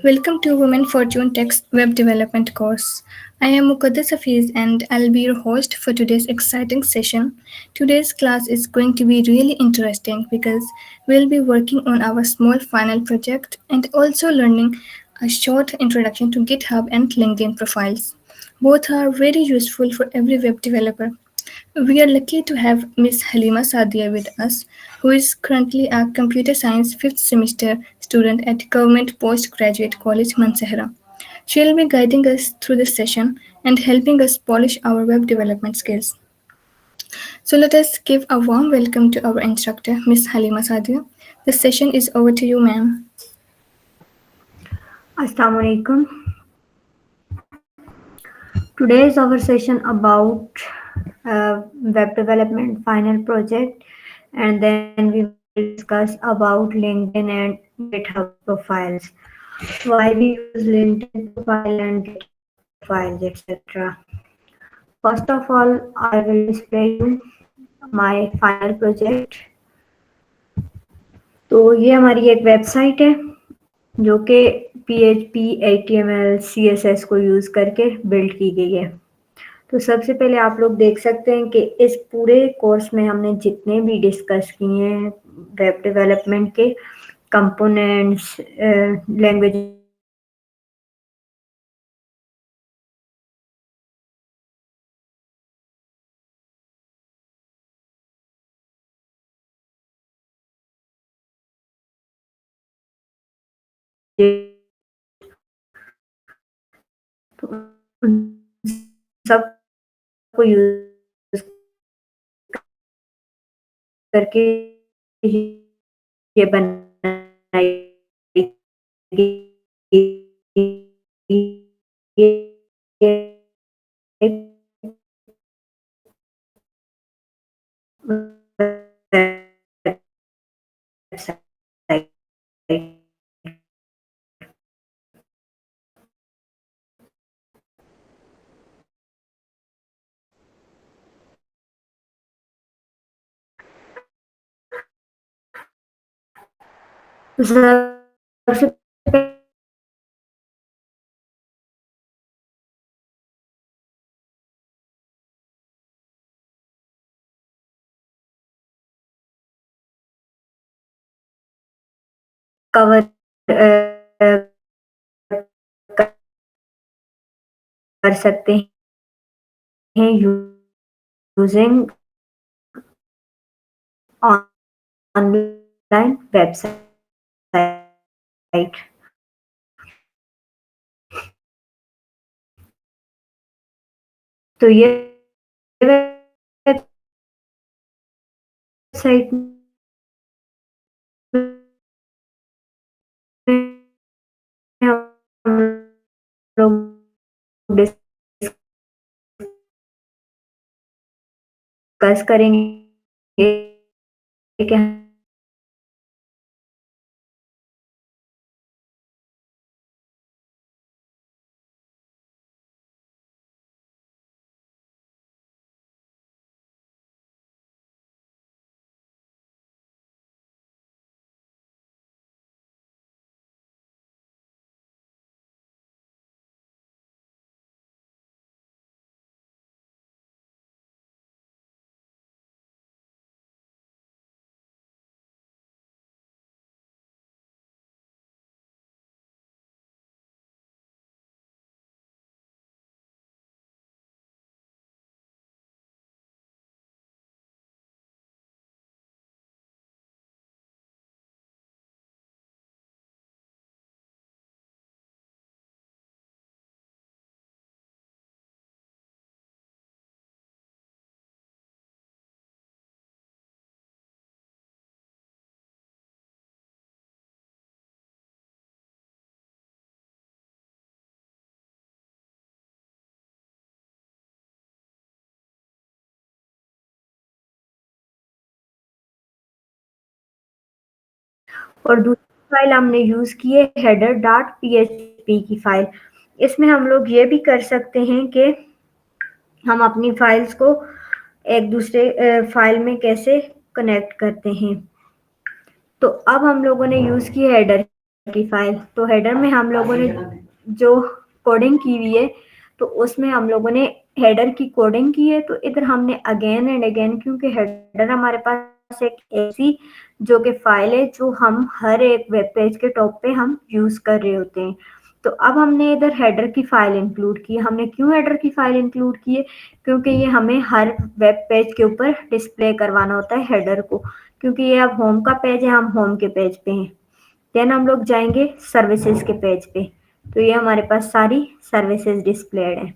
Welcome to Women Fortune Tech's Web Development course. I am Muqaddas Hafiz and I'll be your host for today's exciting session. Today's class is going to be really interesting because we'll be working on our small final project and also learning a short introduction to GitHub and LinkedIn profiles. Both are very useful for every web developer. We are lucky to have Miss Halima Sadia with us, who is currently a computer science fifth semester student at Government Postgraduate College, Mansehra. She will be guiding us through this session and helping us polish our web development skills. So let us give a warm welcome to our instructor, Miss Halima Sadia. The session is over to you, ma'am. Assalamu alaikum. Today is our session about web development final project, and then we will discuss about LinkedIn and GitHub profiles, why we use LinkedIn profile and GitHub profiles, etc. First of all, I will display you my final project. तो ये हमारी एक website है जो कि PHP, HTML, CSS को use करके build की गई है। तो सबसे पहले आप लोग देख सकते हैं कि इस पूरे कोर्स में हमने जितने भी डिस्कस किए हैं वेब डेवलपमेंट के कंपोनेंट्स, लैंग्वेज सबको यूज करके ये बनाई सबसे कवर कर सकते हैं यूजिंग ऑनलाइन वेबसाइट। तो ये वेबसाइट हम लोग डिस्कस करेंगे कि और दूसरी फाइल हमने यूज़ की है header.php की फाइल। इसमें हम लोग ये भी कर सकते हैं कि हम अपनी फाइल्स को एक दूसरे फाइल में कैसे कनेक्ट करते हैं। तो अब हम लोगों ने यूज़ की हेडर की फाइल। तो हेडर में हम लोगों ने जो कोडिंग की हुई है, तो उसमें हम लोगों ने हेडर की कोडिंग की है। तो इधर हमने अगेन एंड अगेन, क्योंकि हेडर हमारे पास एक ऐसी जो कि फाइल है जो हम हर एक वेब पेज के टॉप पे हम यूज कर रहे होते हैं। तो अब हमने इधर हेडर की फाइल इंक्लूड की है। हमने क्यों हेडर की फाइल इंक्लूड की है? क्योंकि ये हमें हर वेब पेज के ऊपर डिस्प्ले करवाना होता है हेडर को, क्योंकि ये अब होम का पेज है, हम होम के पेज पे हैं। देन हम लोग जाएंगे सर्विसेज के पेज पे। तो ये हमारे पास सारी सर्विसेज डिस्प्लेड है,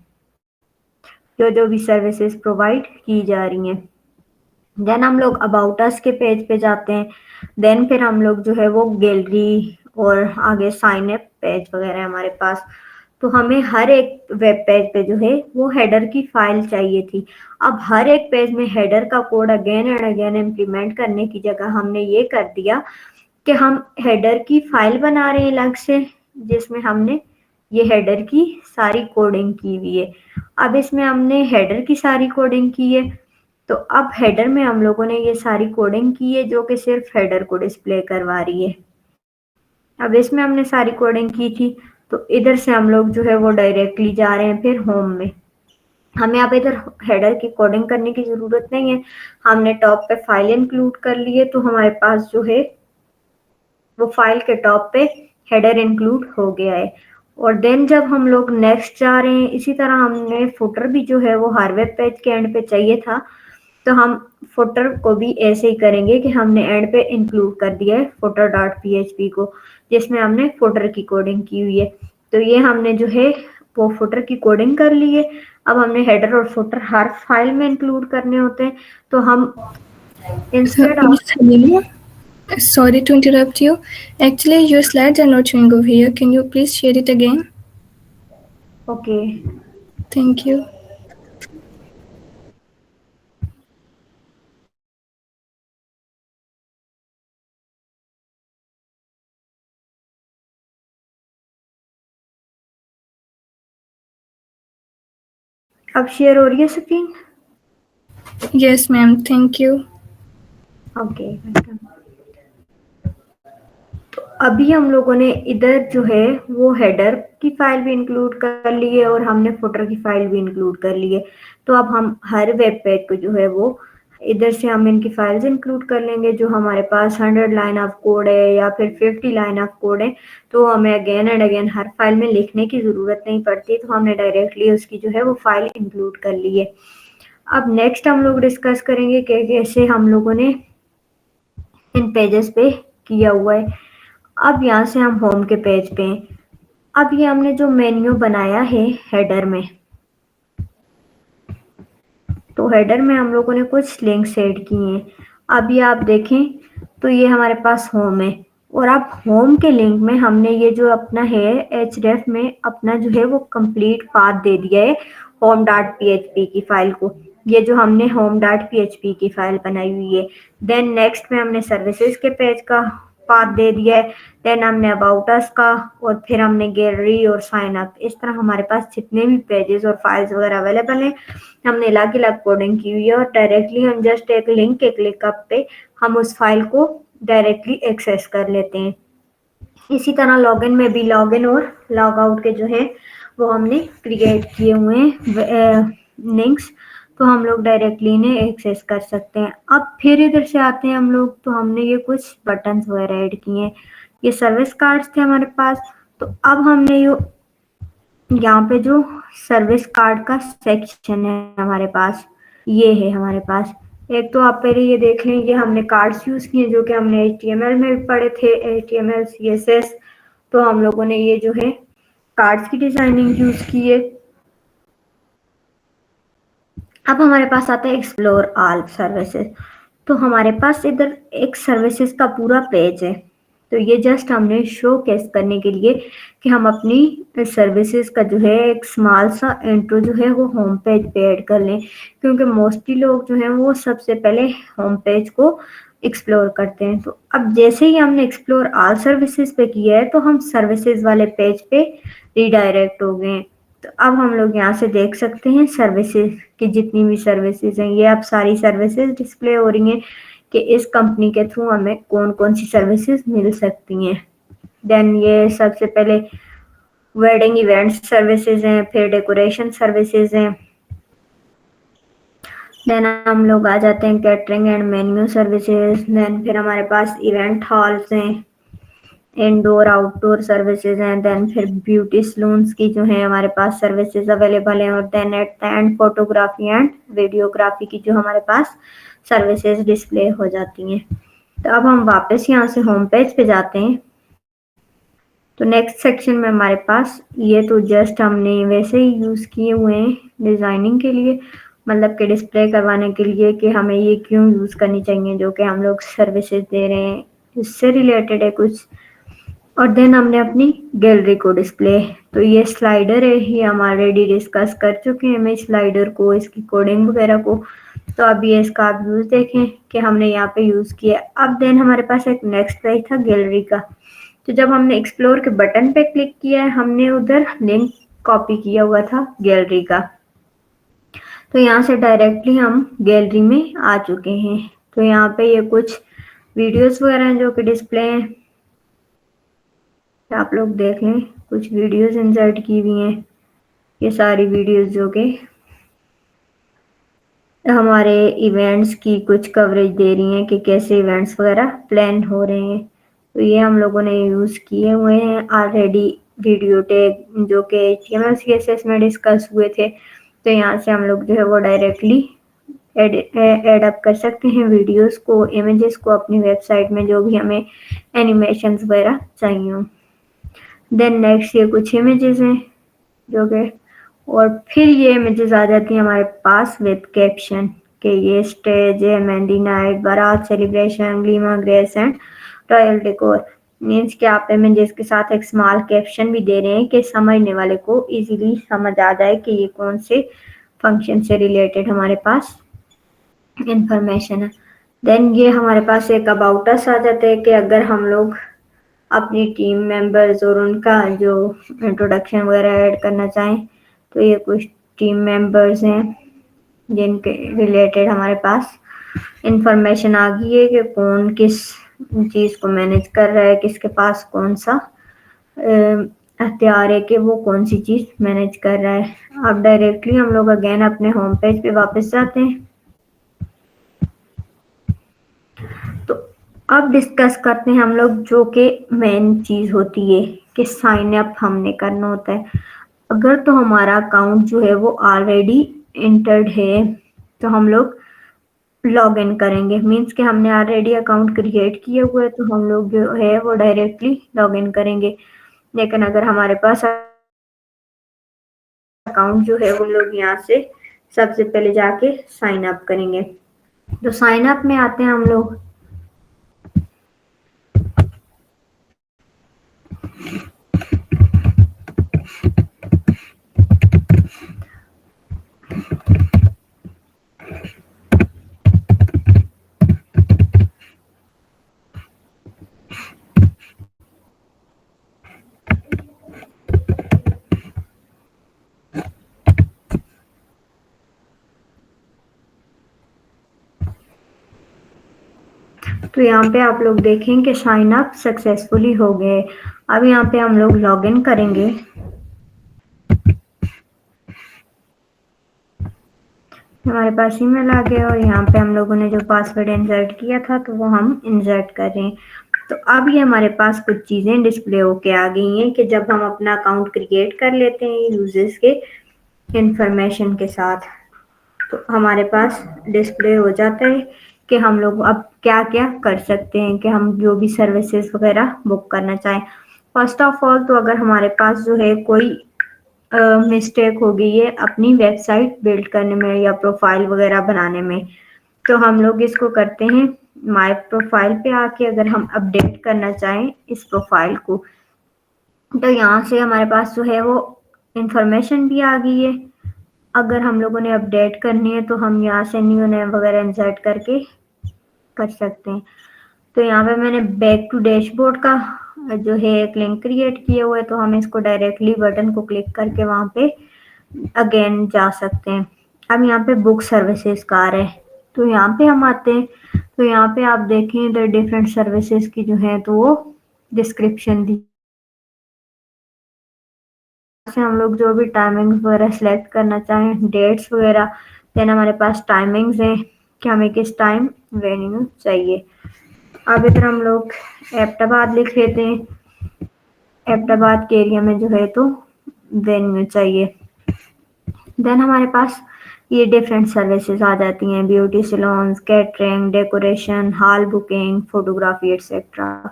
जो जो भी सर्विसेज प्रोवाइड की जा रही हैं। देन हम लोग अबाउट अस के पेज पे जाते हैं। देन फिर हम लोग जो है वो गैलरी और आगे साइन अप पेज वगैरह है हमारे पास। तो हमें हर एक वेब पेज पे जो है वो हेडर की फाइल चाहिए थी। अब हर एक पेज में हेडर का code again and again implement करने की जगह हमने ये कर दिया कि हम हेडर की फाइल बना रहे हैं अलग से, जिसमें हमने ये हेडर की सारी कोडिंग की हुई है। अब इसमें हमने हेडर की सारी कोडिंग की है। तो अब हेडर में हम लोगों ने ये सारी कोडिंग की है जो कि सिर्फ हेडर को डिस्प्ले करवा रही है। अब इसमें हमने सारी कोडिंग की थी। तो इधर से हम लोग जो है वो डायरेक्टली जा रहे हैं फिर होम में। हमें अब इधर हेडर की कोडिंग करने की जरूरत नहीं है। हमने टॉप पे फाइल इंक्लूड कर ली है, तो हमारे पास जो है वो फाइल के टॉप पे हेडर इंक्लूड हो गया है। और देन जब हम लोग नेक्स्ट जा रहे हैं, इसी तरह हमने फुटर भी जो है वो हर वेब पेज के एंड पे चाहिए था। तो हम फुटर को भी ऐसे ही करेंगे कि हमने एंड पे इंक्लूड कर दिया है फुटर डॉट पीएचपी को, जिसमें हमने फुटर की कोडिंग की हुई है। तो ये हमने जो है वो फुटर की कोडिंग कर ली है। अब हमने हेडर और फुटर हर फाइल में इंक्लूड करने होते हैं। तो हम So, instead of Miss Halima, sorry to interrupt you. Actually, your slides are not showing over here. Can you please share it again? Okay, Thank you. अब शेयर हो रही है screen? Yes, ma'am. Thank you. Okay, welcome. तो अभी हम लोगों ने इधर जो है वो हेडर की फाइल भी इंक्लूड कर ली है और हमने फुटर की फाइल भी इंक्लूड कर ली है। तो अब हम हर वेब पेज को जो है वो इधर से हम इनकी फाइल्स इंक्लूड कर लेंगे। जो हमारे पास 100 लाइन ऑफ कोड है या फिर 50 लाइन ऑफ कोड है, तो हमें again and again her file में लिखने की ज़रूरत नहीं पड़ती। तो हमने डायरेक्टली उसकी जो है वो फाइल इंक्लूड कर ली है। अब नेक्स्ट हम लोग डिस्कस करेंगे कि कैसे हम लोगों ने इन पेजेस पे किया हुआ है। अब यहाँ से हम होम के पेज पे हैं। अब ये हमने जो मेन्यू बनाया है हेडर में, तो हेडर में हम लोगों ने कुछ लिंक्स ऐड किए हैं। अब ये आप देखें तो ये हमारे पास होम है। और अब होम के लिंक में हमने ये जो अपना है href में अपना जो है वो कंप्लीट पाथ दे दिया है होम डॉट पीएचपी की फाइल को। ये जो हमने होम डॉट पीएचपी की फाइल बनाई हुई है। देन नेक्स्ट में हमने सर्विसेज के पेज का पाथ दे दिया है। देन हमने अबाउट अस का, और फिर हमने गैलरी और साइन अप। इस तरह हमारे पास जितने भी पेजेस और फाइल्स वगैरह अवेलेबल हैं, हमने अलग अलग कोडिंग की हुई है। और डायरेक्टली हम जस्ट एक लिंक के क्लिकअप पे हम उस फाइल को डायरेक्टली एक्सेस कर लेते हैं। इसी तरह लॉगिन में भी लॉगिन और लॉग आउट के जो है वो हमने क्रिएट किए हुए हैं लिंक्स। तो हम लोग डायरेक्टली इन्हें एक्सेस कर सकते हैं। अब फिर इधर से आते हैं हम लोग, तो हमने ये कुछ बटन्स वगैरह ऐड किए हैं। ये सर्विस कार्ड्स थे हमारे पास। तो अब हमने ये यहाँ पे जो सर्विस कार्ड का सेक्शन है हमारे पास, ये है हमारे पास। एक तो आप पहले ये देख लें, ये हमने कार्ड्स यूज किए जो कि हमने HTML में भी पढ़े थे, HTML CSS। तो हम लोगों ने ये जो है कार्ड्स की डिजाइनिंग यूज की है। अब हमारे पास आता है एक्सप्लोर ऑल सर्विसेज। तो हमारे पास इधर एक सर्विसेज का पूरा पेज है। तो ये जस्ट हमने शो केस करने के लिए कि हम अपनी सर्विसेज का जो है एक स्मॉल सा इंट्रो जो है वो होम पेज पे ऐड कर लें, क्योंकि मोस्टली लोग जो हैं वो सबसे पहले होम पेज को एक्सप्लोर करते हैं। तो अब जैसे ही हमने एक्सप्लोर ऑल सर्विसेज पे किया है, तो हम सर्विसेज वाले पेज पे रीडायरेक्ट हो गए हैं। तो अब हम लोग यहाँ से देख सकते हैं सर्विसेज की जितनी भी सर्विसेज हैं, ये अब सारी सर्विसेज डिस्प्ले हो रही हैं कि इस कंपनी के थ्रू हमें कौन कौन सी सर्विसेज मिल सकती हैं। देन ये सबसे पहले वेडिंग इवेंट सर्विसेज हैं, फिर डेकोरेशन सर्विसेज हैं। देन हम लोग आ जाते हैं catering and menu services. Then फिर हमारे पास इवेंट हॉल्स हैं, इंडोर आउटडोर सर्विसेज हैं। देन फिर ब्यूटी सलून्स की जो है हमारे पास सर्विसेज अवेलेबल हैं। और then at the end photography and videography की जो हमारे पास सर्विसेज डिस्प्ले हो जाती हैं। तो अब हम वापस यहाँ से होम पेज पे जाते हैं। तो नेक्स्ट सेक्शन में हमारे पास ये तो जस्ट हमने वैसे ही यूज़ किए हुए हैं डिज़ाइनिंग के लिए, मतलब कि डिस्प्ले करवाने के लिए कि हमें ये क्यों यूज़ करनी चाहिए, जो कि हम लोग सर्विसेज दे रहे हैं इससे रिलेटेड है कुछ। और देन हमने अपनी गैलरी को डिस्प्ले, तो ये स्लाइडर है, ये हम ऑलरेडी डिस्कस कर चुके हैं मैं स्लाइडर को, इसकी कोडिंग वगैरह को। तो अब ये इसका आप यूज़ देखें कि हमने यहाँ पे यूज़ किया। अब देन हमारे पास एक नेक्स्ट पेज था गैलरी का। तो जब हमने एक्सप्लोर के बटन पे क्लिक किया है, हमने उधर लिंक कॉपी किया हुआ था गैलरी का। तो यहाँ से डायरेक्टली हम गैलरी में आ चुके हैं। तो यहाँ पे ये कुछ वीडियोस वगैरह हैं जो कि डिस्प्ले हैं, आप लोग देख लें। कुछ वीडियोस इंसर्ट की हुई हैं, ये सारी वीडियोस जो कि हमारे इवेंट्स की कुछ कवरेज दे रही हैं कि कैसे इवेंट्स वगैरह प्लान हो रहे हैं। तो ये हम लोगों ने यूज़ किए हुए हैं ऑलरेडी वीडियो टैग जो कि HTML CSS में डिस्कस हुए थे। तो यहाँ से हम लोग जो है वो डायरेक्टली एड अप कर सकते हैं वीडियोस को, इमेजेस को अपनी वेबसाइट में, जो भी हमें एनिमेशंस वगैरह चाहिए हो। देन नेक्स्ट ये कुछ इमेजेस हैं जो कि, और फिर ये इमेजेस आ जाती हैं हमारे पास विद कैप्शन कि ये स्टेज है, mehndi night, baraat celebration, glimmer grace and royal decor. Means कि आप इमेजेस के साथ एक स्मॉल कैप्शन भी दे रहे हैं कि समझने वाले को इजीली समझ आ जाए कि ये कौन से फंक्शन से रिलेटेड हमारे पास इंफॉर्मेशन है। देन ये हमारे पास एक अबाउट अस आ जाता है कि अगर हम लोग अपनी टीम मेंबर्स और उनका जो इंट्रोडक्शन वगैरह ऐड करना चाहें, तो ये कुछ टीम मेंबर्स हैं जिनके रिलेटेड हमारे पास इंफॉर्मेशन आ गई है कि कौन किस चीज़ को मैनेज कर रहा है, किसके पास कौन सा हथियार है कि वो कौन सी चीज़ मैनेज कर रहा है। अब डायरेक्टली हम लोग अगेन अपने होम पेज पे वापस जाते हैं। तो अब डिस्कस करते हैं हम लोग जो कि मेन चीज़ होती है कि साइन अप हमने करना होता है। अगर तो हमारा अकाउंट जो है वो ऑलरेडी इंटर्ड है, तो हम लोग लॉग इन करेंगे। मीन्स कि हमने ऑलरेडी अकाउंट क्रिएट किया हुआ है, तो हम लोग जो है वो डायरेक्टली लॉग इन करेंगे। लेकिन अगर हमारे पास अकाउंट जो है वो लोग यहाँ से सबसे पहले जाके साइन अप करेंगे। तो साइन अप में आते हैं हम लोग। तो यहाँ पे आप लोग देखें कि साइन अप सक्सेसफुली हो गए। अब यहाँ पे हम लोग लॉग इन करेंगे। हमारे पास ईमेल आ गया और यहाँ पे हम लोगों ने जो पासवर्ड इंसर्ट किया था तो वो हम इंसर्ट कर रहे हैं। तो अब ये हमारे पास कुछ चीज़ें डिस्प्ले होके आ गई हैं कि जब हम अपना अकाउंट क्रिएट कर लेते हैं यूजर्स के इंफॉर्मेशन के साथ, तो हमारे पास डिस्प्ले हो जाता है कि हम लोग अब क्या क्या कर सकते हैं कि हम जो भी सर्विसेज वगैरह बुक करना चाहें। फर्स्ट ऑफ ऑल तो अगर हमारे पास जो है कोई मिस्टेक हो गई है अपनी वेबसाइट बिल्ड करने में या प्रोफाइल वगैरह बनाने में, तो हम लोग इसको करते हैं माय प्रोफाइल पे आके। अगर हम अपडेट करना चाहें इस प्रोफाइल को, तो यहाँ से हमारे पास जो है वो इंफॉर्मेशन भी आ गई है। अगर हम लोगों ने अपडेट करनी है तो हम यहाँ से न्यू नेम वगैरह इंसर्ट करके कर सकते हैं। तो यहाँ पे मैंने बैक टू डैशबोर्ड का जो है एक लिंक क्रिएट किया हुआ है, तो हम इसको डायरेक्टली बटन को क्लिक करके वहाँ पे अगेन जा सकते हैं। अब यहाँ पे बुक सर्विसेज का आ रहा है, तो यहाँ पे हम आते हैं। तो यहाँ पे आप देखें इधर डिफरेंट सर्विसेज की जो है तो वो डिस्क्रिप्शन दी से हम लोग जो भी टाइमिंग्स वगैरह सेलेक्ट करना चाहें, डेट्स वगैरह, देन हमारे पास टाइमिंग्स हैं कि हमें किस टाइम वेन्यू चाहिए। अब इधर हम लोग एबटाबाद लिख लेते हैं। एबटाबाद के एरिया में जो है तो वेन्यू चाहिए। देन हमारे पास ये डिफरेंट सर्विसेज आ जाती हैं, beauty saloons, catering, decoration, hall booking, photography etcetera.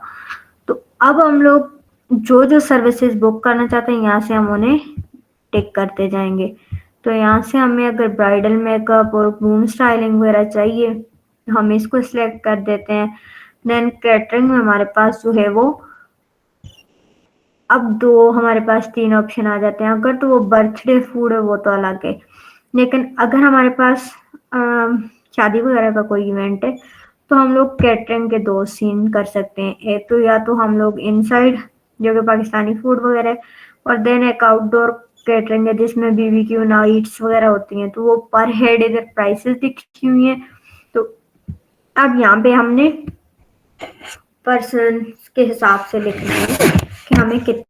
तो अब हम लोग जो जो सर्विसेज बुक करना चाहते हैं यहाँ से हम उन्हें टिक करते जाएंगे। तो यहाँ से हमें अगर ब्राइडल मेकअप और ग्रूम स्टाइलिंग वगैरह चाहिए तो हम इसको सिलेक्ट कर देते हैं। देन कैटरिंग में हमारे पास जो है वो अब दो हमारे पास तीन ऑप्शन आ जाते हैं। अगर तो वो बर्थडे फूड है वो तो अलग है, लेकिन अगर हमारे पास शादी वगैरह का कोई इवेंट है तो हम लोग कैटरिंग के दो सीन कर सकते हैं। एक तो या तो हम लोग इनसाइड जो कि पाकिस्तानी फूड वगैरह है, और देन एक आउटडोर कैटरिंग है जिसमें बीबीक्यू नाइट्स वगैरह होती हैं। तो वो पर हेड इधर प्राइसेस दिखी हुई हैं। तो अब यहाँ पे हमने पर्सन के हिसाब से लिखना है कि हमें कितने,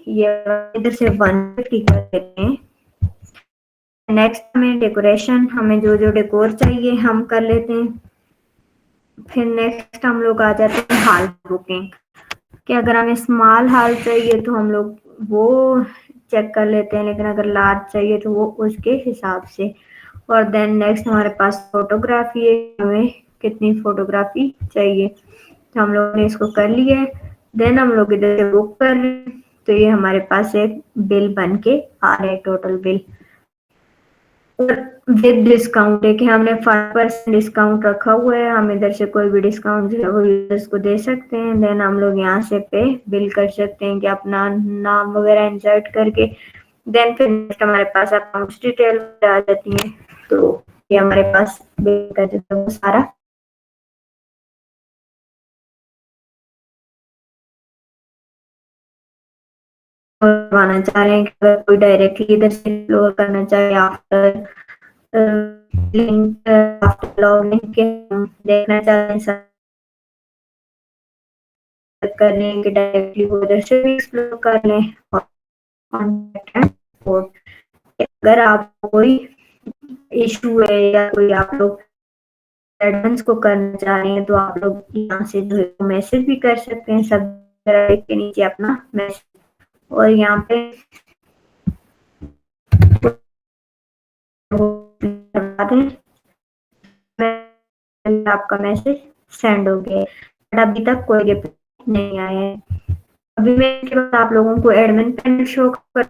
ये इधर से 150 कर देते हैं। नेक्स्ट हमें डेकोरेशन, हमें जो जो डेकोर चाहिए हम कर लेते हैं। फिर नेक्स्ट हम लोग आ जाते हैं हॉल बुकिंग, कि अगर हमें स्मॉल हॉल चाहिए तो हम लोग वो चेक कर लेते हैं, लेकिन अगर लार्ज चाहिए तो वो उसके हिसाब से। और देन नेक्स्ट हमारे पास फोटोग्राफी है, हमें कितनी फोटोग्राफी चाहिए तो हम लोगों ने इसको कर लिया है। देन हम लोग इधर से बुक कर रहे हैं, तो ये हमारे पास एक बिल बन के आ रहा है, टोटल बिल। और विद डिस्काउंट है कि हमने 5% डिस्काउंट रखा हुआ है, हम इधर से कोई भी डिस्काउंट जो है वो यूजर्स को दे सकते हैं। देन हम लोग यहाँ से पे बिल कर सकते हैं कि अपना नाम वगैरह इंसर्ट करके। देन फिर नेक्स्ट हमारे पास अकाउंट डिटेल आ जाती है। तो ये हमारे पास बिल का जो है वो सारा करवाना चाह रहे हैं कि अगर कोई डायरेक्टली इधर से लोअर करना चाहे आफ्टर लिंक, आफ्टर लॉगिन के हम देखना चाह रहे हैं कर लें कि डायरेक्टली वो उधर से भी एक्सप्लोर कर लें। और कॉन्टैक्ट एंड सपोर्ट, अगर आपको कोई इशू है या कोई आप लोग एडवांस को करना चाह रहे हैं तो आप लोग यहाँ से जो है मैसेज भी कर सकते हैं, सब के नीचे अपना मैसेज। और यहाँ पे आपका मैसेज सेंड हो गया, बट अभी तक कोई रिप्लाई नहीं आया है। अभी मैं इसके बाद आप लोगों को एडमिन पैनल शो कर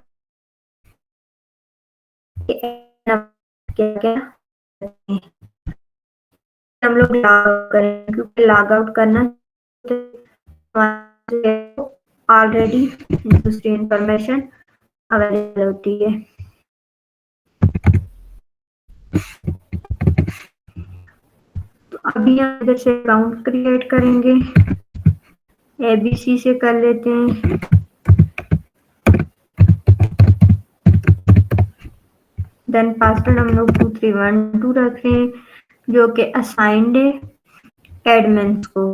क्या क्या हम लोग लॉग आउट करें, क्योंकि लॉग आउट करना ऑलरेडी दूसरी इंफॉर्मेशन अवेलेबल होती है। तो अभी हम इधर से अकाउंट क्रिएट करेंगे, एबीसी से कर लेते हैं। देन पासवर्ड हम लोग 2312 रख रहे हैं जो कि असाइंड है एडमिन को,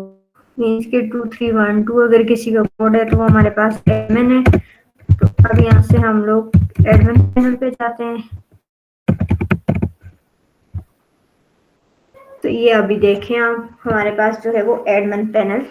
मीन्स के 2312 अगर किसी का कोड है तो वो हमारे पास एडमिन है। तो अब यहाँ से हम लोग एडमिन पैनल पे जाते हैं। तो ये अभी देखें आप, हमारे पास जो है वो admin panel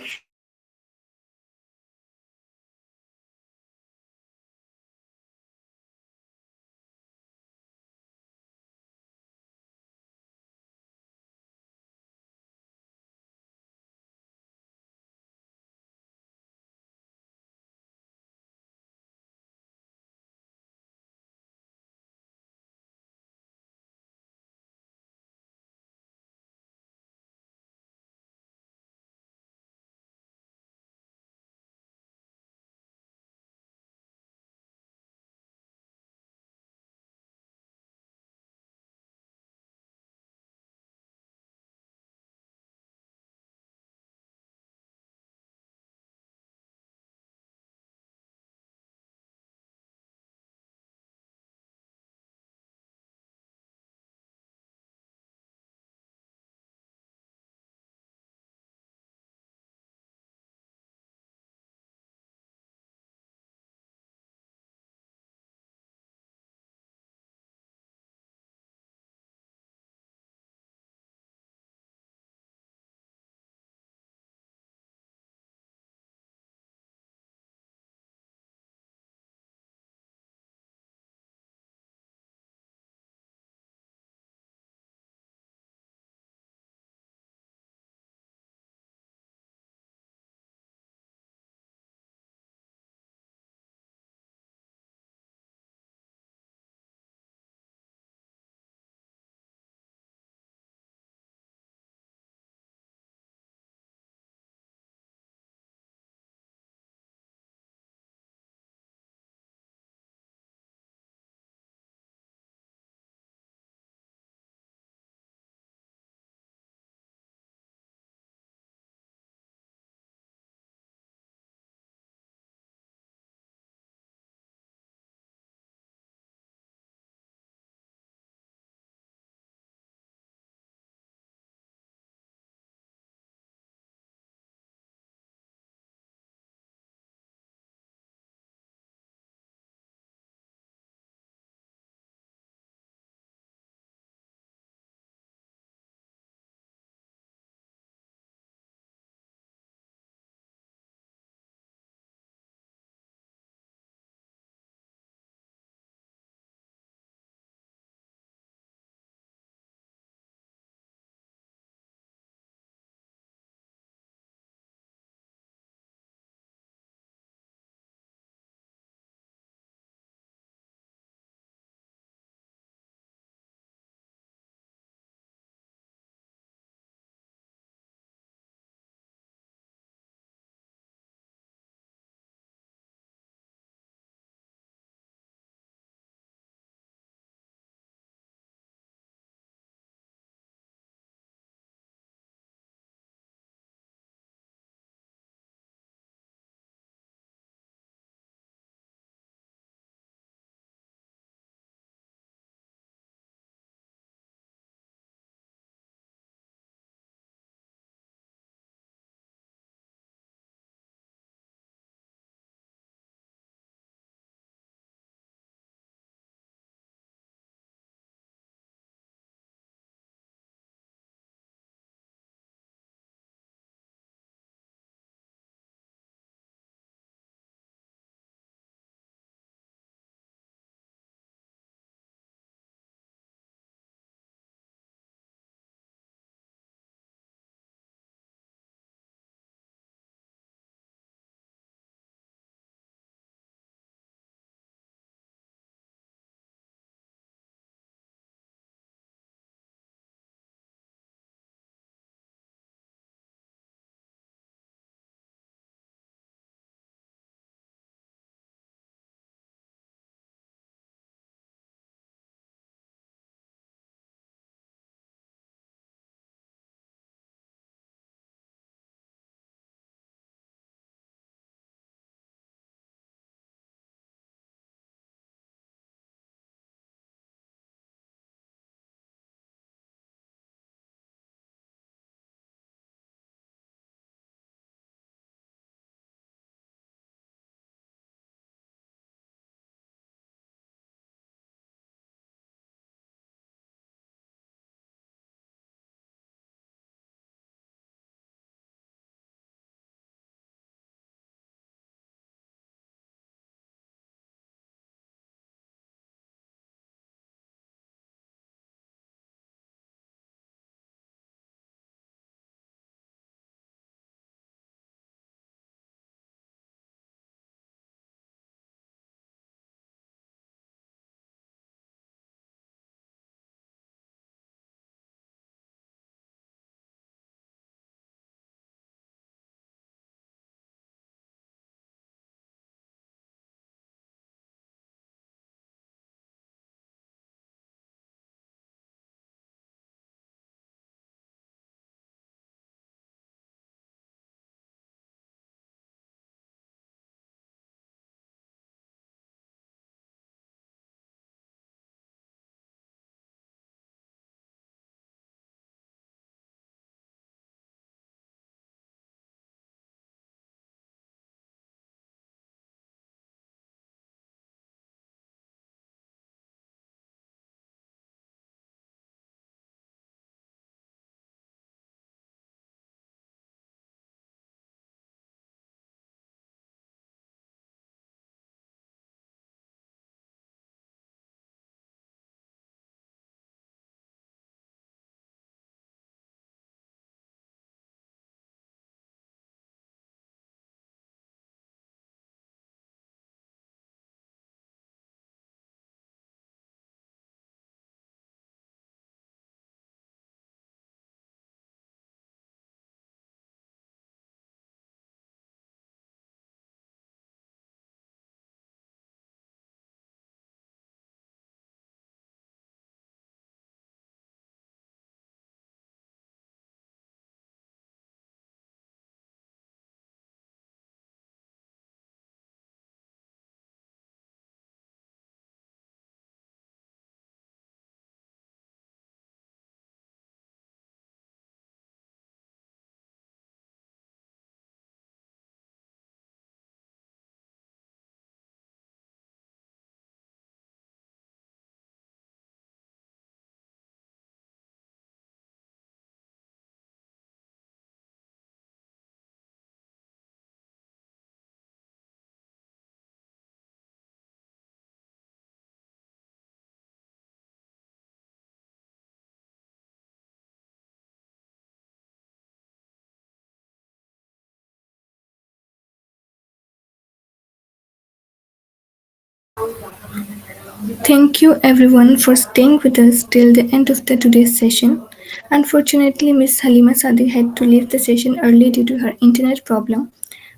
Thank you everyone for staying with us till the end of today's session. Unfortunately, Miss Halima Sadi had to leave the session early due to her internet problem,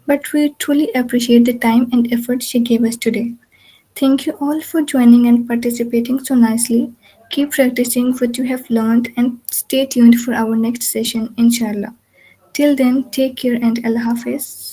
but we truly appreciate the time and effort she gave us today. Thank you all for joining and participating so nicely. Keep practicing what you have learned and stay tuned for our next session, inshallah. Till then, take care and Allah Hafiz.